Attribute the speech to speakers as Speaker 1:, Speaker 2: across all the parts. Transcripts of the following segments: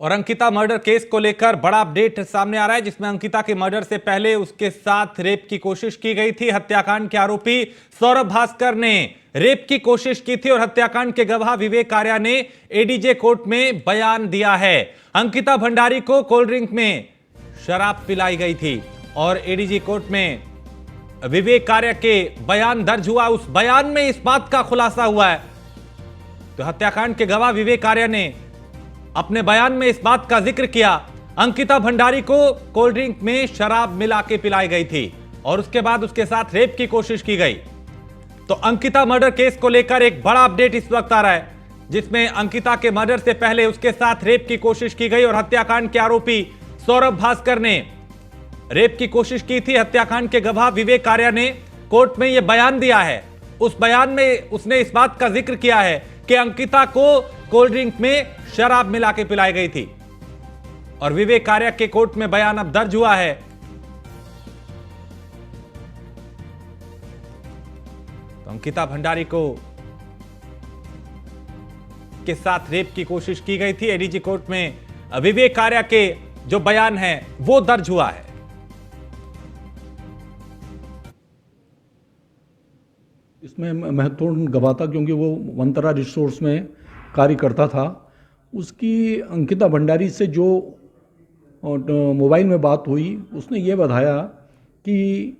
Speaker 1: और Ankita murder case को लेकर बड़ा अपडेट सामने आ रहा है, जिसमें अंकिता के मर्डर से पहले उसके साथ रेप की कोशिश की गई थी। हत्याकांड के आरोपी सौरभ भास्कर ने रेप की कोशिश की थी और हत्याकांड के गवाह विवेक आर्या ने एडीजे कोर्ट में बयान दिया है। अंकिता भंडारी को कोल्ड ड्रिंक में शराब पिलाई गई थी और एडीजे कोर्ट में विवेक आर्या के बयान दर्ज हुआ। उस बयान में इस बात का खुलासा हुआ है, तो हत्याकांड के गवाह विवेक आर्या ने अपने बयान में इस बात का जिक्र किया, अंकिता भंडारी को कोल्ड ड्रिंक में शराब मिला के पिलाई गई थी और उसके बाद उसके साथ रेप की कोशिश की गई। तो अंकिता मर्डर केस को लेकर एक बड़ा अपडेट इस वक्त आ रहा है, जिसमें अंकिता के मर्डर से पहले उसके साथ रेप की कोशिश की गई और हत्याकांड के आरोपी सौरभ भास्कर ने रेप की कोशिश की थी। हत्याकांड के गवाह विवेक आर्या ने कोर्ट में यह बयान दिया है। उस बयान में उसने इस बात का जिक्र किया है कि अंकिता को कोल्ड ड्रिंक में शराब मिला के पिलाई गई थी और विवेक आर्या के कोर्ट में बयान अब दर्ज हुआ है। तो अंकिता भंडारी को के साथ रेप की कोशिश की गई थी। एडीजे कोर्ट में विवेक आर्या के जो बयान है वो दर्ज हुआ है।
Speaker 2: इसमें महत्वपूर्ण गवाह था क्योंकि वो वंतरा रिसोर्स में कार्य करता था। उसकी अंकिता भंडारी से जो मोबाइल में बात हुई, उसने ये बताया कि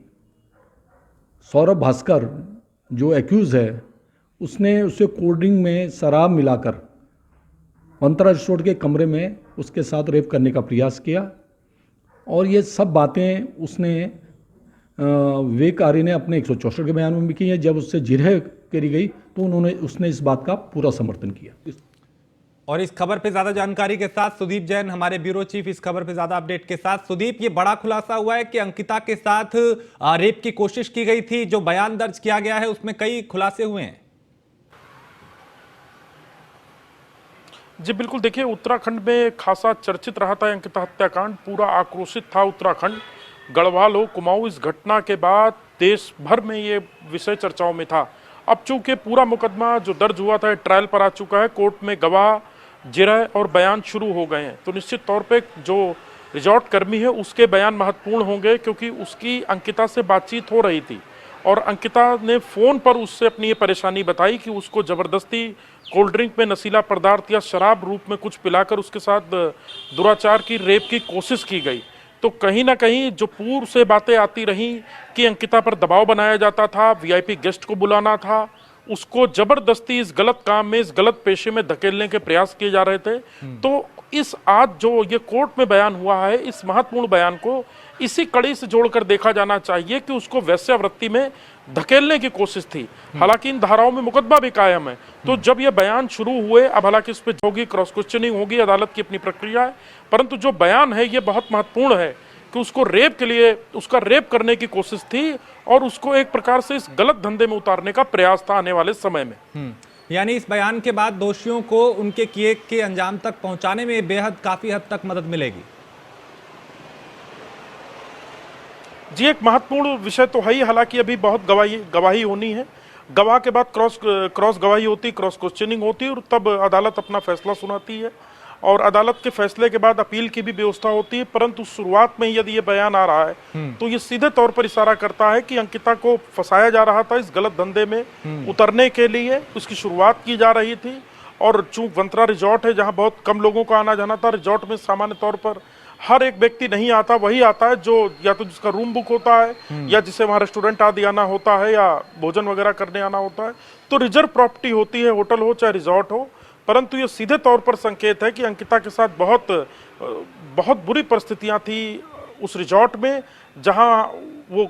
Speaker 2: सौरभ भास्कर जो एक्यूज़ है, उसने उसे कोल्ड ड्रिंक में शराब मिलाकर वंतरा रिसोर्ट के कमरे में उसके साथ रेप करने का प्रयास किया। और ये सब बातें उसने विवेक आर्या ने अपने 164 के बयान में भी की है। जब उससे जिरह करी गई तो उसने इस बात का पूरा समर्थन किया।
Speaker 1: और इस खबर पे ज्यादा जानकारी के साथ सुदीप जैन हमारे ब्यूरो चीफ, इस खबर पे ज्यादा अपडेट के साथ। सुदीप, ये बड़ा खुलासा हुआ है कि अंकिता के साथ रेप की कोशिश की गई थी। जो बयान दर्ज किया गया है उसमें कई खुलासे हुए हैं।
Speaker 3: जी बिल्कुल, देखिए उत्तराखंड में खासा चर्चित रहा था अंकिता हत्याकांड। पूरा आक्रोशित था उत्तराखंड, गढ़वाल हो, कुमाऊं। इस घटना के बाद देश भर में ये विषय चर्चाओं में था। अब चूंकि पूरा मुकदमा जो दर्ज हुआ था ट्रायल पर आ चुका है, कोर्ट में गवाह, जिरह और बयान शुरू हो गए हैं, तो निश्चित तौर पे जो रिजॉर्ट कर्मी है उसके बयान महत्वपूर्ण होंगे, क्योंकि उसकी अंकिता से बातचीत हो रही थी और अंकिता ने फ़ोन पर उससे अपनी ये परेशानी बताई कि उसको ज़बरदस्ती कोल्ड ड्रिंक में नशीला पदार्थ या शराब रूप में कुछ पिलाकर उसके साथ दुराचार की, रेप की कोशिश की गई। तो कहीं ना कहीं जो पूर्व से बातें आती रहीं कि अंकिता पर दबाव बनाया जाता था, वीआईपी गेस्ट को बुलाना था, उसको जबरदस्ती इस गलत काम में, इस गलत पेशे में धकेलने के प्रयास किए जा रहे थे। तो इस आज जो ये कोर्ट में बयान हुआ है, इस महत्वपूर्ण बयान को इसी कड़ी से जोड़कर देखा जाना चाहिए कि उसको वेश्यावृत्ति में धकेलने की कोशिश थी। हालांकि इन धाराओं में मुकदमा भी कायम है। तो जब ये बयान शुरू हुए, अब हालांकि इस पर होगी क्रॉस क्वेश्चनिंग होगी, अदालत की अपनी प्रक्रिया है, परंतु जो बयान है ये बहुत महत्वपूर्ण है कि उसको रेप के लिए, उसका रेप करने की कोशिश थी और उसको एक प्रकार से इस गलत धंधे में उतारने का प्रयास था आने वाले समय में।
Speaker 1: यानी इस बयान के बाद दोषियों को उनके किए के अंजाम तक पहुंचाने में बेहद काफी हद तक मदद मिलेगी।
Speaker 3: जी, एक महत्वपूर्ण विषय तो है ही। हालांकि अभी बहुत गवाही होनी है। गवाह के बाद क्रॉस गवाही होती, क्रॉस क्वेश्चनिंग होती है और तब अदालत अपना फैसला सुनाती है और अदालत के फैसले के बाद अपील की भी व्यवस्था होती है। परंतु शुरुआत में यदि ये बयान आ रहा है तो ये सीधे तौर पर इशारा करता है कि अंकिता को फंसाया जा रहा था इस गलत धंधे में उतरने के लिए, उसकी शुरुआत की जा रही थी। और चूंकि वंतरा रिजॉर्ट है जहाँ बहुत कम लोगों का आना जाना था, रिजॉर्ट में सामान्य तौर पर हर एक व्यक्ति नहीं आता, वही आता है जो या तो जिसका रूम बुक होता है या जिसे वहाँ रेस्टोरेंट आदि आना होता है या भोजन वगैरह करने आना होता है। तो रिजर्व प्रॉपर्टी होती है, होटल हो चाहे रिजॉर्ट हो। परंतु ये सीधे तौर पर संकेत है कि अंकिता के साथ बहुत बुरी परिस्थितियां थी उस रिजॉर्ट में, जहां वो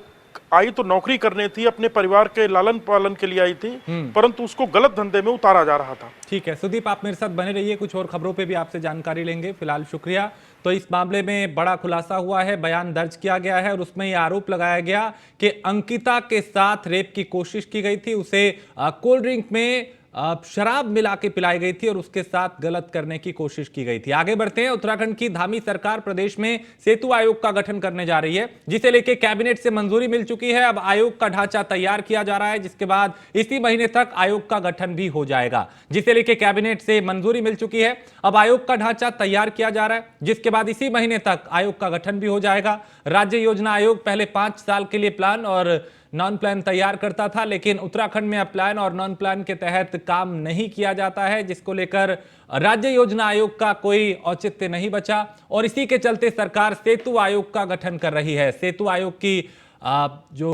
Speaker 3: आई तो नौकरी करने थी, अपने परिवार के लालन पालन के लिए आई थी, परंतु उसको गलत धंधे में उतारा जा रहा था।
Speaker 1: ठीक है सुदीप, आप मेरे साथ बने रहिए, कुछ और खबरों पे भी आपसे जानकारी लेंगे। फिलहाल शुक्रिया। तो इस मामले में बड़ा खुलासा हुआ है, बयान दर्ज किया गया है और उसमें यह आरोप लगाया गया कि अंकिता के साथ रेप की कोशिश की गई थी। उसे कोल्ड ड्रिंक में शराब मिला के पिलाई गई थी और उसके साथ गलत करने की कोशिश की गई थी। आगे बढ़ते हैं। उत्तराखंड की धामी सरकार प्रदेश में सेतु आयोग का गठन करने जा रही है, जिसे लेकर कैबिनेट से मंजूरी मिल चुकी है। अब आयोग का ढांचा तैयार किया जा रहा है, जिसके बाद इसी महीने तक आयोग का गठन भी हो जाएगा, जिसे लेकर कैबिनेट से मंजूरी मिल चुकी है। अब आयोग का ढांचा तैयार किया जा रहा है, जिसके बाद इसी महीने तक आयोग का गठन भी हो जाएगा। राज्य योजना आयोग पहले 5 साल के लिए प्लान और नॉन प्लान तैयार करता था, लेकिन उत्तराखंड में अब प्लान और नॉन प्लान के तहत काम नहीं किया जाता है, जिसको लेकर राज्य योजना आयोग का कोई औचित्य नहीं बचा और इसी के चलते सरकार सेतु आयोग का गठन कर रही है। सेतु आयोग की जो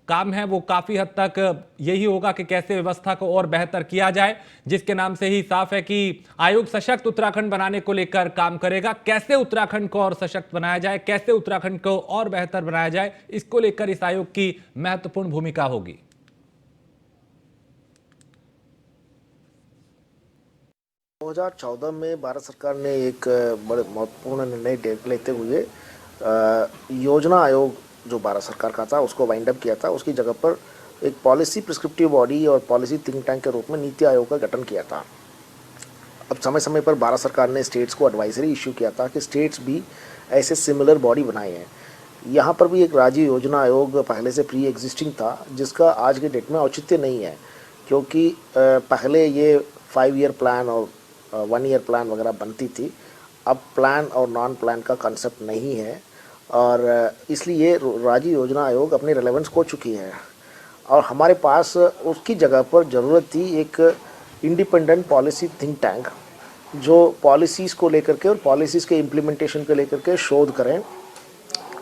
Speaker 1: काम है वो काफी हद तक यही होगा कि कैसे व्यवस्था को और बेहतर किया जाए, जिसके नाम से ही साफ है कि आयोग सशक्त उत्तराखंड बनाने को लेकर काम करेगा। कैसे उत्तराखंड को और सशक्त बनाया जाए, कैसे उत्तराखंड को और बेहतर बनाया जाए, इसको लेकर इस आयोग की महत्वपूर्ण भूमिका होगी।
Speaker 4: 2014 में भारत सरकार ने एक बड़े महत्वपूर्ण निर्णय लेते हुए योजना आयोग जो भारत सरकार का था उसको वाइंड अप किया था। उसकी जगह पर एक पॉलिसी प्रिस्क्रिप्टिव बॉडी और पॉलिसी थिंक टैंक के रूप में नीति आयोग का गठन किया था। अब समय समय पर भारत सरकार ने स्टेट्स को एडवाइजरी इश्यू किया था कि स्टेट्स भी ऐसे सिमिलर बॉडी बनाए हैं। यहाँ पर भी एक राज्य योजना आयोग पहले से प्री एग्जिस्टिंग था, जिसका आज के डेट में औचित्य नहीं है, क्योंकि पहले ये 5 ईयर प्लान और 1 ईयर प्लान वगैरह बनती थी। अब प्लान और नॉन प्लान का कंसेप्ट नहीं है और इसलिए राज्य योजना आयोग अपनी रेलेवेंस खो चुकी है और हमारे पास उसकी जगह पर ज़रूरत थी एक इंडिपेंडेंट पॉलिसी थिंक टैंक जो पॉलिसीज़ को लेकर के और पॉलिसीज़ के इम्प्लीमेंटेशन को लेकर के शोध करें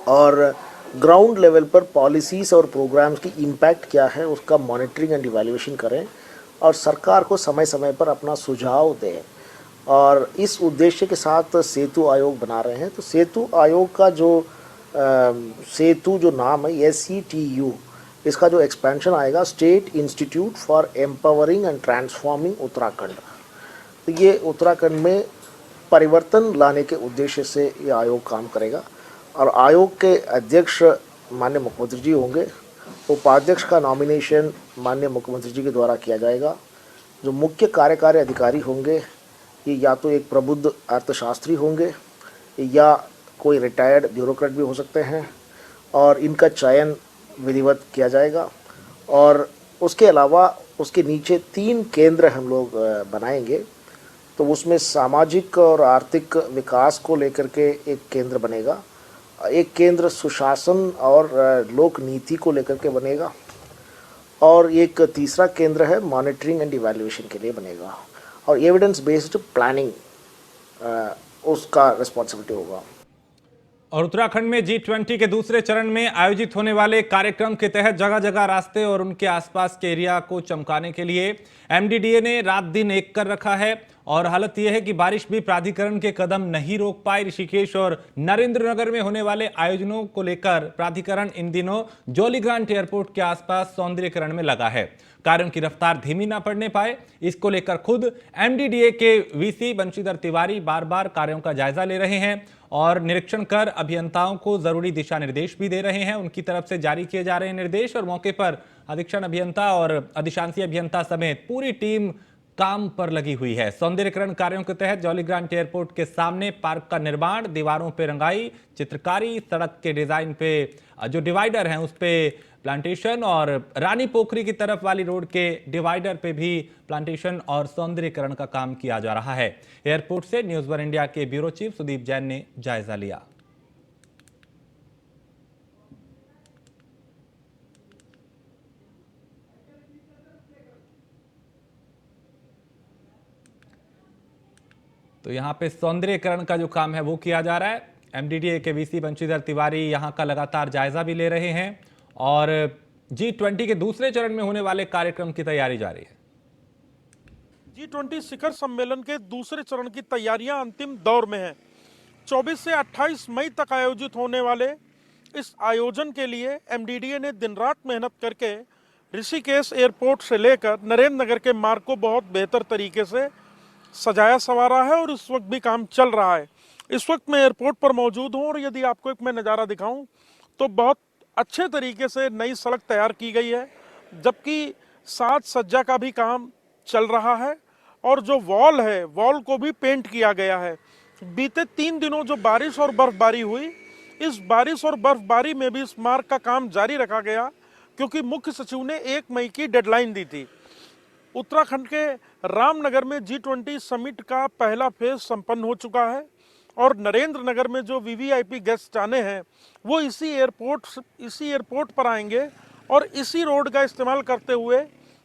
Speaker 4: और ग्राउंड लेवल पर पॉलिसीज़ और प्रोग्राम्स की इम्पैक्ट क्या है उसका मॉनिटरिंग एंड इवैल्यूएशन करें और सरकार को समय समय पर अपना सुझाव दें। और इस उद्देश्य के साथ सेतु आयोग बना रहे हैं। तो सेतु आयोग का जो सेतु जो नाम है SETU, इसका जो एक्सपेंशन आएगा state institute for empowering and transforming Uttarakhand. तो ये उत्तराखंड में परिवर्तन लाने के उद्देश्य से ये आयोग काम करेगा और आयोग के अध्यक्ष माननीय मुख्यमंत्री जी होंगे। उपाध्यक्ष का नॉमिनेशन माननीय मुख्यमंत्री जी के द्वारा किया जाएगा। जो मुख्य कार्यकारी अधिकारी होंगे ये या तो एक प्रबुद्ध अर्थशास्त्री होंगे या कोई रिटायर्ड ब्यूरोक्रेट भी हो सकते हैं और इनका चयन विधिवत किया जाएगा। और उसके अलावा उसके नीचे 3 केंद्र हम लोग बनाएंगे। तो उसमें सामाजिक और आर्थिक विकास को लेकर के एक केंद्र बनेगा, एक केंद्र सुशासन और लोक नीति को लेकर के बनेगा और एक तीसरा केंद्र है मॉनिटरिंग एंड इवैल्यूएशन के लिए बनेगा और एविडेंस बेस्ड प्लानिंग उसका रिस्पॉन्सिबिलिटी होगा।
Speaker 1: और उत्तराखंड में G20 के दूसरे चरण में आयोजित होने वाले कार्यक्रम के तहत जगह जगह रास्ते और उनके आसपास के एरिया को चमकाने के लिए MDDA ने रात दिन एक कर रखा है और हालत यह है कि बारिश भी प्राधिकरण के कदम नहीं रोक पाई। ऋषिकेश और नरेंद्रनगर में होने वाले आयोजनों को लेकर प्राधिकरण इन दिनों जॉलीग्रांट एयरपोर्ट के आसपास सौंदर्यीकरण में लगा है। कार्यों की रफ्तार धीमी ना पड़ने पाए, इसको लेकर खुद MDDA के VC बंशीधर तिवारी बार बार कार्यों का जायजा ले रहे हैं और निरीक्षण कर अभियंताओं को जरूरी दिशा निर्देश भी दे रहे हैं। उनकी तरफ से जारी किए जा रहे निर्देश और मौके पर अधीक्षण अभियंता और अधिशांसी अभियंता समेत पूरी टीम काम पर लगी हुई है। सौंदर्यीकरण कार्यों के तहत जॉलीग्रांट एयरपोर्ट के सामने पार्क का निर्माण, दीवारों पे रंगाई, चित्रकारी, सड़क के डिजाइन पे जो डिवाइडर हैं उस पे प्लांटेशन और रानी पोखरी की तरफ वाली रोड के डिवाइडर पे भी प्लांटेशन और सौंदर्यीकरण का काम किया जा रहा है। एयरपोर्ट से न्यूज़ 1 इंडिया के ब्यूरो चीफ सुदीप जैन ने जायजा लिया। तो यहाँ पे सौंदर्यीकरण का जो काम है वो किया जा रहा है। MDDA के VC बंशीधर तिवारी यहाँ का लगातार जायजा भी ले रहे हैं और G20 के दूसरे चरण में होने वाले कार्यक्रम की तैयारी जारी है।
Speaker 3: G20 शिखर सम्मेलन के दूसरे चरण की तैयारियां अंतिम दौर में हैं। 24 से 28 मई तक आयोजित होने वाले इस आयोजन के लिए MDDA ने दिन रात मेहनत करके ऋषिकेश एयरपोर्ट से लेकर नरेंद्रनगर के मार्ग को बहुत बेहतर तरीके से सजाया संवारा है और इस वक्त भी काम चल रहा है। इस वक्त मैं एयरपोर्ट पर मौजूद हूँ और यदि आपको एक मैं नज़ारा दिखाऊं तो बहुत अच्छे तरीके से नई सड़क तैयार की गई है, जबकि साज सज्जा का भी काम चल रहा है और जो वॉल है, वॉल को भी पेंट किया गया है। बीते 3 दिनों जो बारिश और बर्फबारी हुई, इस बारिश और बर्फबारी में भी इस मार्ग का काम जारी रखा गया, क्योंकि मुख्य सचिव ने 1 मई की डेडलाइन दी थी। उत्तराखंड के रामनगर में G20 समिट का पहला फेज संपन्न हो चुका है और नरेंद्र नगर में जो VVIP गेस्ट आने हैं वो इसी एयरपोर्ट पर आएंगे और इसी रोड का इस्तेमाल करते हुए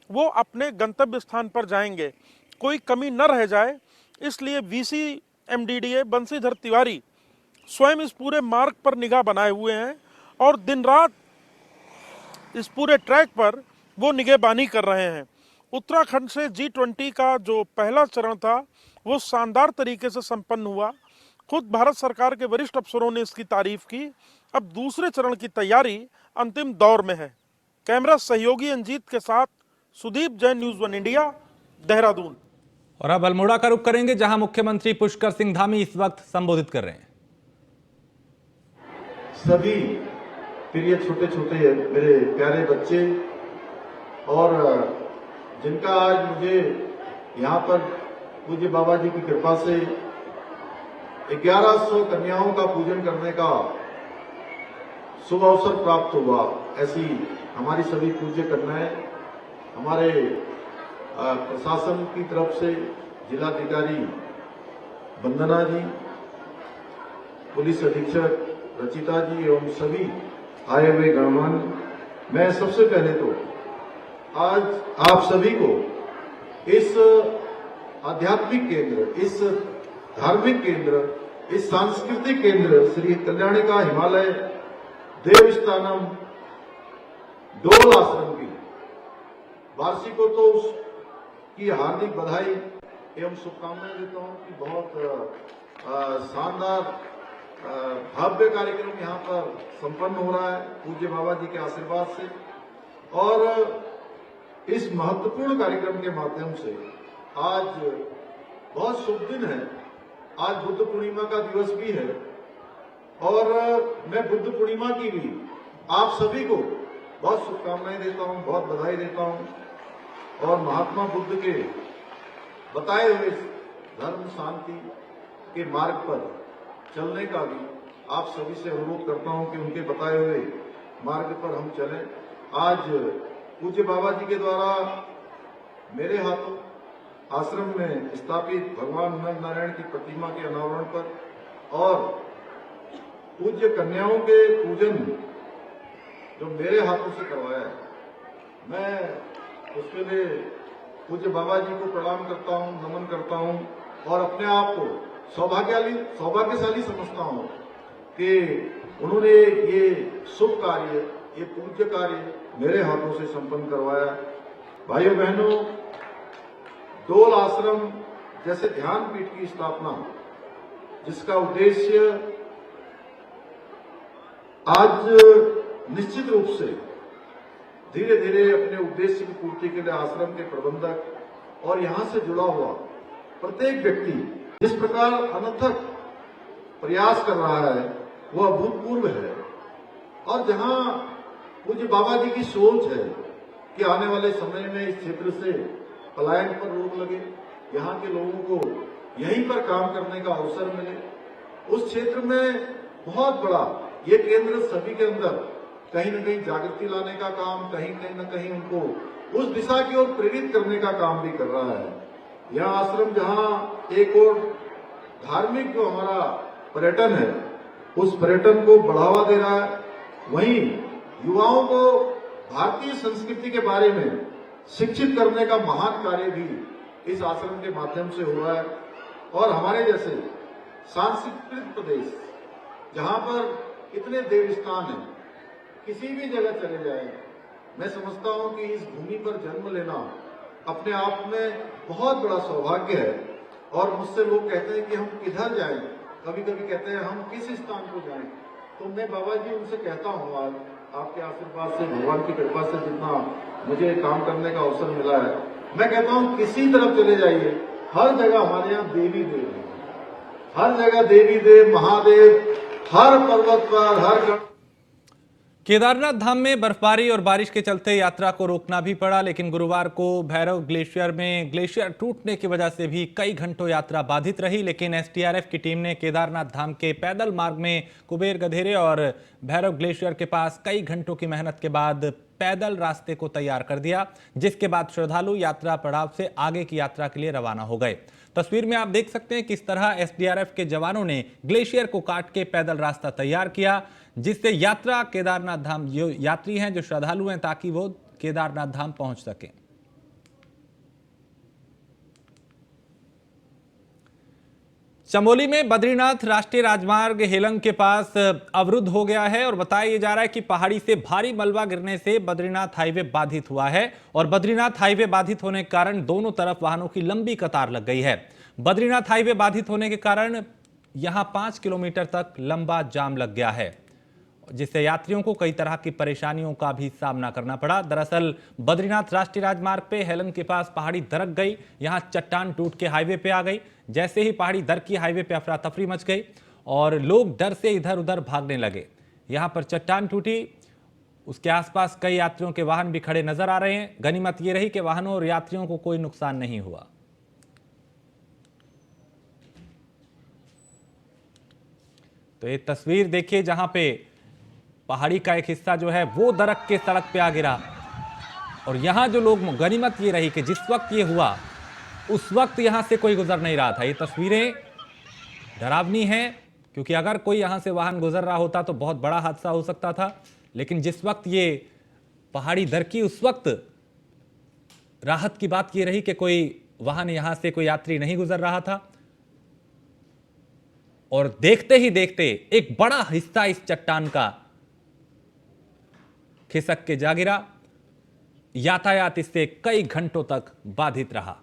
Speaker 3: वो अपने गंतव्य स्थान पर जाएंगे, कोई कमी न रह जाए। इसलिए VC MDDA बंशीधर तिवारी स्वयं इस पूरे मार्ग पर निगाह बनाए हुए हैं और दिन रात इस पूरे ट्रैक पर वो निगहबानी कर रहे हैं। उत्तराखंड से G20 का जो पहला चरण था वो शानदार तरीके से संपन्न हुआ। खुद भारत सरकार के वरिष्ठ अफसरों ने इसकी तारीफ की। अब दूसरे चरण की तैयारी अंतिम दौर में है। कैमरा सहयोगी अंजीत के साथ सुदीप जैन, न्यूज़ 1 इंडिया, देहरादून।
Speaker 1: और अब अल्मोड़ा का रुख करेंगे, जहां मुख्यमंत्री पुष्कर सिंह धामी इस वक्त संबोधित कर रहे हैं।
Speaker 5: सभी प्रिय छोटे छोटे मेरे प्यारे बच्चे और जिनका आज मुझे यहाँ पर पूज्य बाबा जी की कृपा से 1100 कन्याओं का पूजन करने का शुभ अवसर प्राप्त हुआ, ऐसी हमारी सभी पूज्य कन्याएं हमारे प्रशासन की तरफ से जिलाधिकारी वंदना जी, पुलिस अधीक्षक रचिता जी एवं सभी आए हुए गणमान्य, मैं सबसे पहले तो आज आप सभी को इस आध्यात्मिक केंद्र, इस धार्मिक केंद्र, इस सांस्कृतिक केंद्र श्री कल्याणिका हिमालय देवस्थानम डोल आश्रम की वार्षिकोत्सव की हार्दिक बधाई एवं शुभकामनाएं देता हूं कि बहुत शानदार भव्य कार्यक्रम यहाँ पर संपन्न हो रहा है पूज्य बाबा जी के आशीर्वाद से। और इस महत्वपूर्ण कार्यक्रम के माध्यम से आज बहुत शुभ दिन है। आज बुद्ध पूर्णिमा का दिवस भी है और मैं बुद्ध पूर्णिमा की भी आप सभी को बहुत शुभकामनाएं देता हूं, बहुत बधाई देता हूं और महात्मा बुद्ध के बताए हुए धर्म शांति के मार्ग पर चलने का भी आप सभी से अनुरोध करता हूं कि उनके बताए हुए मार्ग पर हम चलें। आज पूज्य बाबा जी के द्वारा मेरे हाथों आश्रम में स्थापित भगवान नर नारायण की प्रतिमा के अनावरण पर और पूज्य कन्याओं के पूजन जो मेरे हाथों से करवाया है, मैं उसके लिए पूज्य बाबा जी को प्रणाम करता हूं, नमन करता हूं और अपने आप को सौभाग्यशाली समझता हूं कि उन्होंने ये शुभ कार्य, ये पूज्य कार्य मेरे हाथों से संपन्न करवाया। भाइयों बहनों, डोल आश्रम जैसे ध्यान पीठ की स्थापना, जिसका उद्देश्य आज निश्चित रूप से धीरे धीरे अपने उद्देश्य की पूर्ति के लिए आश्रम के प्रबंधक और यहां से जुड़ा हुआ प्रत्येक व्यक्ति जिस प्रकार अनथक प्रयास कर रहा है वह अभूतपूर्व है। और जहां पूज्य बाबा जी की सोच है कि आने वाले समय में इस क्षेत्र से पलायन पर रोक लगे, यहाँ के लोगों को यहीं पर काम करने का अवसर मिले, उस क्षेत्र में बहुत बड़ा ये केंद्र सभी के अंदर कहीं न कहीं जागृति लाने का काम, कहीं न कहीं उनको उस दिशा की ओर प्रेरित करने का काम भी कर रहा है। यह आश्रम जहां एक और धार्मिक जो हमारा पर्यटन है उस पर्यटन को बढ़ावा दे रहा है, वहीं युवाओं को भारतीय संस्कृति के बारे में शिक्षित करने का महान कार्य भी इस आश्रम के माध्यम से हो रहा है। और हमारे जैसे सांस्कृतिक प्रदेश जहां पर इतने देवस्थान हैं, किसी भी जगह चले जाए, मैं समझता हूं कि इस भूमि पर जन्म लेना अपने आप में बहुत बड़ा सौभाग्य है। और मुझसे लोग कहते हैं कि हम किधर जाएं, कभी कभी कहते हैं हम किस स्थान को जाएं, तो मैं बाबा जी उनसे कहता हूं आज आपके आशीर्वाद से, भगवान की कृपा से जितना मुझे काम करने का अवसर मिला है, मैं कहता हूं किसी तरफ चले जाइए, हर जगह हमारे यहाँ देवी देव है, हर जगह देवी देव, महादेव, हर पर्वत पर, हर
Speaker 1: केदारनाथ धाम में बर्फबारी और बारिश के चलते यात्रा को रोकना भी पड़ा, लेकिन गुरुवार को भैरव ग्लेशियर में ग्लेशियर टूटने की वजह से भी कई घंटों यात्रा बाधित रही। लेकिन एसडीआरएफ की टीम ने केदारनाथ धाम के पैदल मार्ग में कुबेर गधेरे और भैरव ग्लेशियर के पास कई घंटों की मेहनत के बाद पैदल रास्ते को तैयार कर दिया, जिसके बाद श्रद्धालु यात्रा पड़ाव से आगे की यात्रा के लिए रवाना हो गए। तस्वीर में आप देख सकते हैं किस तरह एसडीआरएफ के जवानों ने ग्लेशियर को काट के पैदल रास्ता तैयार किया, जिससे यात्रा केदारनाथ धाम जो यात्री हैं, जो श्रद्धालु हैं, ताकि वो केदारनाथ धाम पहुंच सकें। चमोली में बद्रीनाथ राष्ट्रीय राजमार्ग हेलंग के पास अवरुद्ध हो गया है और बताया जा रहा है कि पहाड़ी से भारी मलबा गिरने से बद्रीनाथ हाईवे बाधित हुआ है और बद्रीनाथ हाईवे बाधित होने के कारण दोनों तरफ वाहनों की लंबी कतार लग गई है। बद्रीनाथ हाईवे बाधित होने के कारण यहां 5 किलोमीटर तक लंबा जाम लग गया है, जिससे यात्रियों को कई तरह की परेशानियों का भी सामना करना पड़ा। दरअसल बद्रीनाथ राष्ट्रीय राजमार्ग पे हेलंग के पास पहाड़ी दरक गई, यहां चट्टान टूट के हाईवे पे आ गई। जैसे ही पहाड़ी दरकी, हाईवे पे अफरा तफरी मच गई और लोग डर से इधर उधर भागने लगे। यहां पर चट्टान टूटी, उसके आसपास कई यात्रियों के वाहन भी खड़े नजर आ रहे हैं। गनीमत यह रही कि वाहनों और यात्रियों को कोई नुकसान नहीं हुआ। तो ये तस्वीर देखिए जहां पे पहाड़ी का एक हिस्सा जो है वो दरक के सड़क पे आ गिरा और यहां जो लोग, गनीमत ये रही कि जिस वक्त ये हुआ उस वक्त यहां से कोई गुजर नहीं रहा था। ये तस्वीरें डरावनी हैं, क्योंकि अगर कोई यहां से वाहन गुजर रहा होता तो बहुत बड़ा हादसा हो सकता था। लेकिन जिस वक्त ये पहाड़ी दरकी, उस वक्त राहत की बात ये रही कि कोई वाहन यहां से, कोई यात्री नहीं गुजर रहा था। और देखते ही देखते एक बड़ा हिस्सा इस चट्टान का खिसक के जा गिरा। यातायात इससे कई घंटों तक बाधित रहा।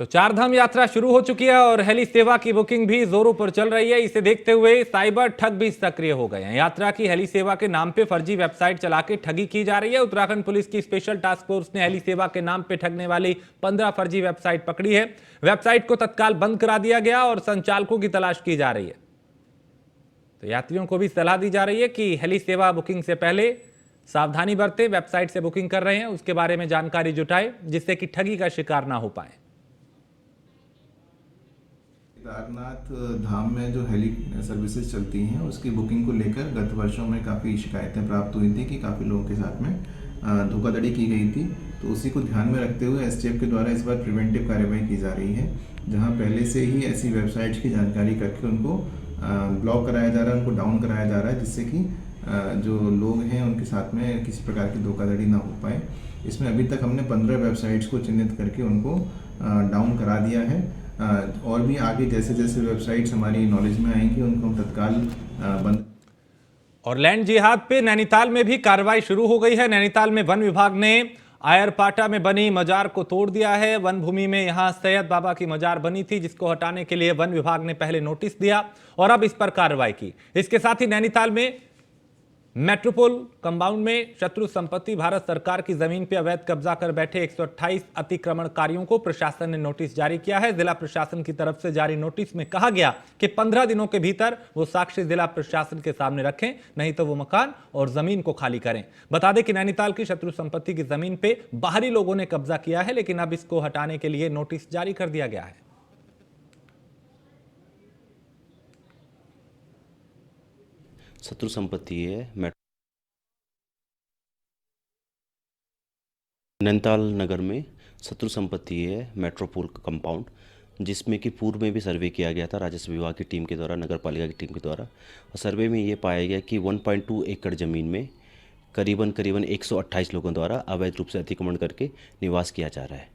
Speaker 1: तो चारधाम यात्रा शुरू हो चुकी है और हेली सेवा की बुकिंग भी जोरों पर चल रही है। इसे देखते हुए साइबर ठग भी सक्रिय हो गए हैं। यात्रा की हेली सेवा के नाम पे फर्जी वेबसाइट चला के ठगी की जा रही है। उत्तराखंड पुलिस की स्पेशल टास्क फोर्स ने हेली सेवा के नाम पे ठगने वाली 15 फर्जी वेबसाइट पकड़ी है। वेबसाइट को तत्काल बंद करा दिया गया और संचालकों की तलाश की जा रही है। तो यात्रियों को भी सलाह दी जा रही है कि हेली सेवा बुकिंग से पहले सावधानी बरतें। वेबसाइट से बुकिंग कर रहे हैं उसके बारे में जानकारी जुटाएं, जिससे कि ठगी का शिकार ना हो पाए।
Speaker 6: केदारनाथ धाम में जो हेली सर्विसेज चलती हैं उसकी बुकिंग को लेकर गत वर्षों में काफ़ी शिकायतें प्राप्त हुई थी कि काफ़ी लोगों के साथ में धोखाधड़ी की गई थी। तो उसी को ध्यान में रखते हुए एसटीएफ के द्वारा इस बार प्रिवेंटिव कार्रवाई की जा रही है, जहां पहले से ही ऐसी वेबसाइट्स की जानकारी करके उनको ब्लॉक कराया जा रहा है, उनको डाउन कराया जा रहा है, जिससे कि जो लोग हैं उनके साथ में किसी प्रकार की धोखाधड़ी ना हो पाए। इसमें अभी तक हमने 15 वेबसाइट्स को चिन्हित करके उनको डाउन करा दिया है। और भी आगे जैसे जैसे वेबसाइट्स हमारी नॉलेज में आएंगी उनको हम तत्काल बंद।
Speaker 1: और लैंड जिहाद पे नैनीताल में भी कार्रवाई शुरू हो गई है। नैनीताल में वन विभाग ने आयरपाटा में बनी मजार को तोड़ दिया है। वन भूमि में यहां सैयद बाबा की मजार बनी थी, जिसको हटाने के लिए वन विभाग ने पहले नोटिस दिया और अब इस पर कार्रवाई की। इसके साथ ही नैनीताल में मेट्रोपोल कंपाउंड में शत्रु संपत्ति भारत सरकार की जमीन पर अवैध कब्जा कर बैठे 128 अतिक्रमणकारियों को प्रशासन ने नोटिस जारी किया है। जिला प्रशासन की तरफ से जारी नोटिस में कहा गया कि 15 दिनों के भीतर वो साक्ष्य जिला प्रशासन के सामने रखें, नहीं तो वो मकान और जमीन को खाली करें। बता दें कि नैनीताल की शत्रु संपत्ति की जमीन पे बाहरी लोगों ने कब्जा किया है, लेकिन अब इसको हटाने के लिए नोटिस जारी कर दिया गया है।
Speaker 7: शत्रु संपत्ति है नैनीताल नगर में शत्रु संपत्ति है मेट्रोपोल कंपाउंड, जिसमें कि पूर्व में भी सर्वे किया गया था राजस्व विभाग की टीम के द्वारा, नगर पालिका की टीम के द्वारा। और सर्वे में ये पाया गया कि 1.2 एकड़ ज़मीन में करीबन 128 लोगों द्वारा अवैध रूप से अतिक्रमण करके निवास किया जा रहा है।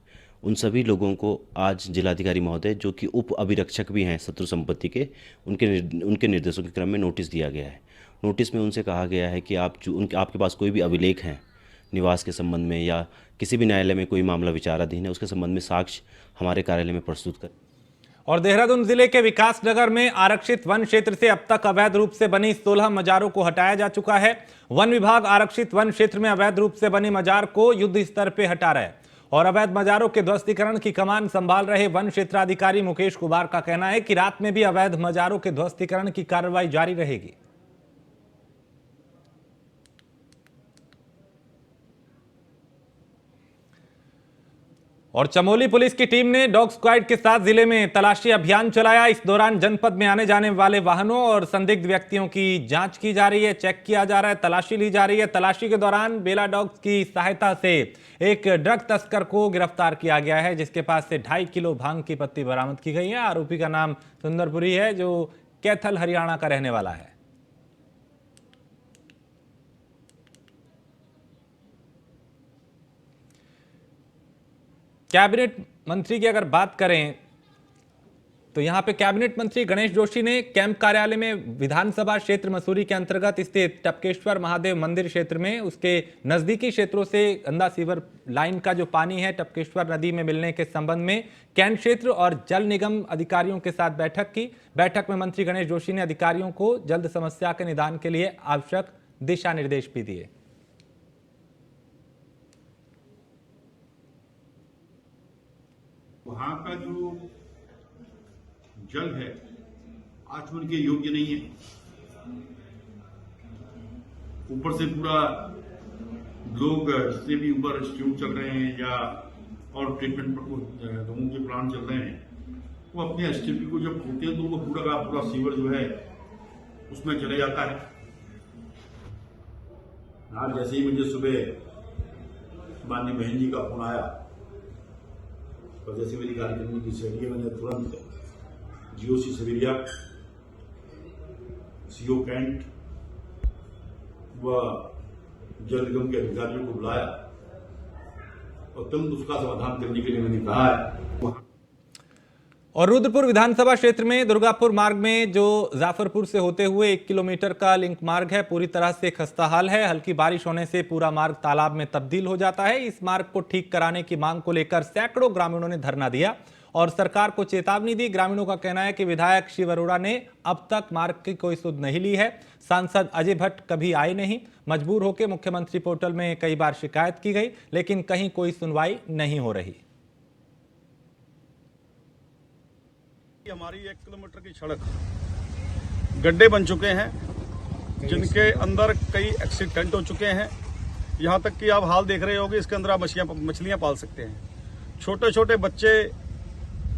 Speaker 7: उन सभी लोगों को आज जिलाधिकारी महोदय, जो कि उप अभिरक्षक भी हैं शत्रु संपत्ति के, उनके निर्देशों के क्रम में नोटिस दिया गया है। नोटिस में उनसे कहा गया है कि आपके पास कोई भी अभिलेख हैं निवास के संबंध में या किसी भी न्यायालय में कोई मामला विचाराधीन है, उसके संबंध में साक्ष्य हमारे कार्यालय में प्रस्तुत कर।
Speaker 1: और देहरादून जिले के विकास नगर में आरक्षित वन क्षेत्र से अब तक अवैध रूप से बनी 16 मजारों को हटाया जा चुका है। वन विभाग आरक्षित वन क्षेत्र में अवैध रूप से बनी मजार को युद्ध स्तर पर हटा रहा है और अवैध मजारों के ध्वस्तीकरण की कमान संभाल रहे वन क्षेत्राधिकारी मुकेश कुमार का कहना है कि रात में भी अवैध मजारों के ध्वस्तीकरण की कार्रवाई जारी रहेगी। और चमोली पुलिस की टीम ने डॉग स्क्वाड के साथ जिले में तलाशी अभियान चलाया। इस दौरान जनपद में आने जाने वाले वाहनों और संदिग्ध व्यक्तियों की जांच की जा रही है, चेक किया जा रहा है, तलाशी ली जा रही है। तलाशी के दौरान बेला डॉग्स की सहायता से एक ड्रग तस्कर को गिरफ्तार किया गया है, जिसके पास से 2.5 किलो भांग की पत्ती बरामद की गई है। आरोपी का नाम सुंदरपुरी है, जो कैथल हरियाणा का रहने वाला है। कैबिनेट मंत्री की अगर बात करें तो यहां पे कैबिनेट मंत्री गणेश जोशी ने कैंप कार्यालय में विधानसभा क्षेत्र मसूरी के अंतर्गत स्थित टपकेश्वर महादेव मंदिर क्षेत्र में उसके नजदीकी क्षेत्रों से गंदा सीवर लाइन का जो पानी है टपकेश्वर नदी में मिलने के संबंध में कैंट क्षेत्र और जल निगम अधिकारियों के साथ बैठक की। बैठक में मंत्री गणेश जोशी ने अधिकारियों को जल्द समस्या के निदान के लिए आवश्यक दिशा निर्देश भी दिए।
Speaker 8: वहां का जो जल है आचमन के योग्य नहीं है। ऊपर से पूरा लोग जितने भी ऊपर इंस्टीट्यूट चल रहे हैं या और ट्रीटमेंट लोगों के प्लांट चल रहे हैं, वो अपने एसटीपी को जब खोलते हैं तो वो पूरा का पूरा सीवर जो है उसमें चले जाता है। आज जैसे ही मुझे सुबह माननीय बहन जी का फोन आया और जैसे मेरी कार्यक्रम की सेट है, मैंने तुरंत जीओसी सवेरिया, सीओ कैंट व जल निगम के अधिकारियों को बुलाया और तुरंत उसका समाधान करने के लिए मैंने कहा है।
Speaker 1: और रुद्रपुर विधानसभा क्षेत्र में दुर्गापुर मार्ग में जो जाफरपुर से होते हुए 1 किलोमीटर का लिंक मार्ग है, पूरी तरह से खस्ताहाल है। हल्की बारिश होने से पूरा मार्ग तालाब में तब्दील हो जाता है। इस मार्ग को ठीक कराने की मांग को लेकर सैकड़ों ग्रामीणों ने धरना दिया और सरकार को चेतावनी दी। ग्रामीणों का कहना है कि विधायक शिव अरोड़ा ने अब तक मार्ग की कोई सुध नहीं ली है। सांसद अजय भट्ट कभी आए नहीं। मजबूर होकर मुख्यमंत्री पोर्टल में कई बार शिकायत की गई, लेकिन कहीं कोई सुनवाई नहीं हो रही।
Speaker 8: हमारी 1 किलोमीटर की सड़क गड्ढे बन चुके हैं, जिनके अंदर कई एक्सीडेंट हो चुके हैं। यहाँ तक कि आप हाल देख रहे होंगे, इसके अंदर आप मछलियाँ पाल सकते हैं। छोटे छोटे बच्चे,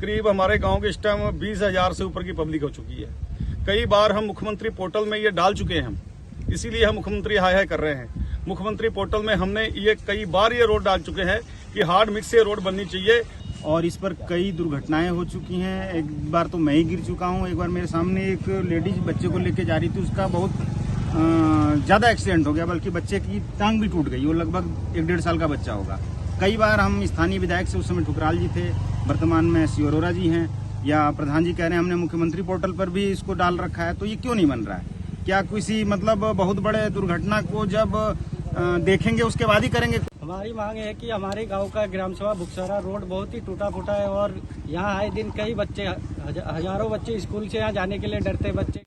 Speaker 8: करीब हमारे गांव के इस टाइम 20,000 से ऊपर की पब्लिक हो चुकी है। कई बार हम मुख्यमंत्री पोर्टल में ये डाल चुके हैं, इसीलिए हम मुख्यमंत्री हाय हाय कर रहे हैं। मुख्यमंत्री पोर्टल में हमने ये कई बार ये रोड डाल चुके हैं कि हार्ड मिक्स से रोड बननी चाहिए।
Speaker 9: और इस पर कई दुर्घटनाएं हो चुकी हैं। एक बार तो मैं ही गिर चुका हूं। एक बार मेरे सामने एक लेडीज बच्चे को लेके जा रही थी, उसका बहुत ज़्यादा एक्सीडेंट हो गया, बल्कि बच्चे की टांग भी टूट गई। वो लगभग 1-1.5 साल का बच्चा होगा। कई बार हम स्थानीय विधायक से, उस समय ठुकराल जी थे, वर्तमान में शिव अरोड़ा जी हैं, या प्रधान जी कह रहे हैं हमने मुख्यमंत्री पोर्टल पर भी इसको डाल रखा है, तो ये क्यों नहीं बन रहा है? क्या किसी मतलब बहुत बड़े दुर्घटना को जब देखेंगे उसके बाद ही करेंगे?
Speaker 10: हमारी मांग है कि हमारे गांव का ग्राम सभा बुकसरा रोड बहुत ही टूटा फूटा है और यहाँ आए दिन कई बच्चे, हजारों बच्चे स्कूल से यहाँ जाने के लिए डरते बच्चे।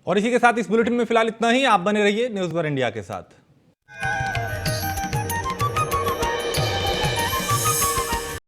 Speaker 1: और इसी के साथ इस बुलेटिन में फिलहाल इतना ही। आप बने रहिए न्यूज़ वन इंडिया के साथ।